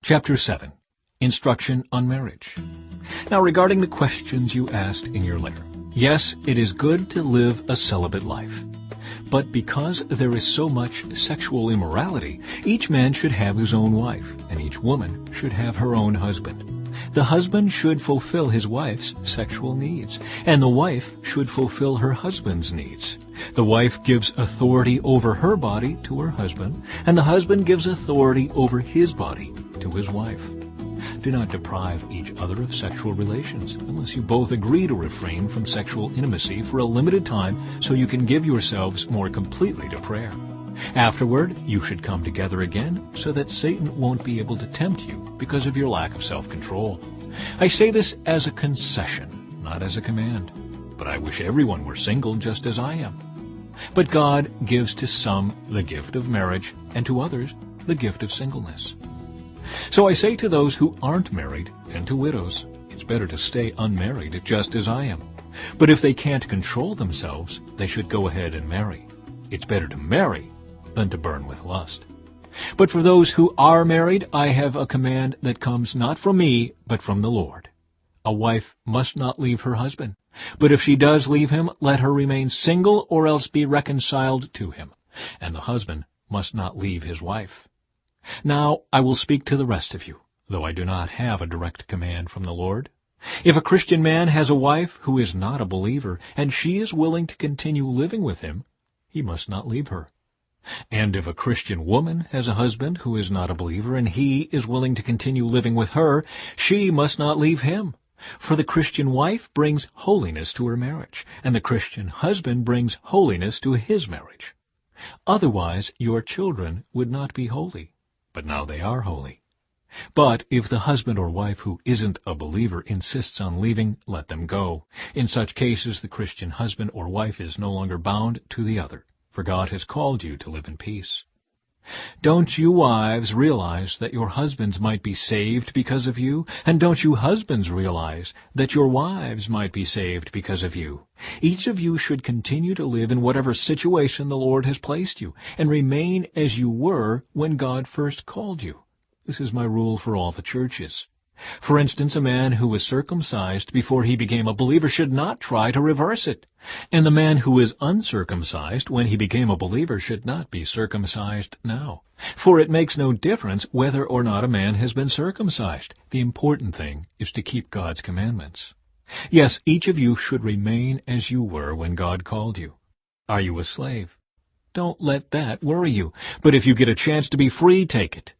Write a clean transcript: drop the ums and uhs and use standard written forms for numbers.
Chapter 7. Instruction on Marriage. Now, regarding the questions you asked in your letter, yes, it is good to live a celibate life. But because there is so much sexual immorality, each man should have his own wife, and each woman should have her own husband. The husband should fulfill his wife's sexual needs, and the wife should fulfill her husband's needs. The wife gives authority over her body to her husband, and the husband gives authority over his body to his wife. Do not deprive each other of sexual relations unless you both agree to refrain from sexual intimacy for a limited time so you can give yourselves more completely to prayer. Afterward, you should come together again so that Satan won't be able to tempt you because of your lack of self-control. I say this as a concession, not as a command. But I wish everyone were single just as I am. But God gives to some the gift of marriage and to others the gift of singleness. So I say to those who aren't married and to widows, it's better to stay unmarried just as I am. But if they can't control themselves, they should go ahead and marry. It's better to marry than to burn with lust. But for those who are married, I have a command that comes not from me, but from the Lord. A wife must not leave her husband. But if she does leave him, let her remain single or else be reconciled to him. And the husband must not leave his wife. Now I will speak to the rest of you, though I do not have a direct command from the Lord. If a Christian man has a wife who is not a believer, and she is willing to continue living with him, he must not leave her. And if a Christian woman has a husband who is not a believer, and he is willing to continue living with her, she must not leave him. For the Christian wife brings holiness to her marriage, and the Christian husband brings holiness to his marriage. Otherwise your children would not be holy, but now they are holy. But if the husband or wife who isn't a believer insists on leaving, let them go. In such cases, the Christian husband or wife is no longer bound to the other, for God has called you to live in peace. Don't you wives realize that your husbands might be saved because of you? And don't you husbands realize that your wives might be saved because of you? Each of you should continue to live in whatever situation the Lord has placed you, and remain as you were when God first called you. This is my rule for all the churches. For instance, a man who was circumcised before he became a believer should not try to reverse it. And the man who is uncircumcised when he became a believer should not be circumcised now. For it makes no difference whether or not a man has been circumcised. The important thing is to keep God's commandments. Yes, each of you should remain as you were when God called you. Are you a slave? Don't let that worry you. But if you get a chance to be free, take it.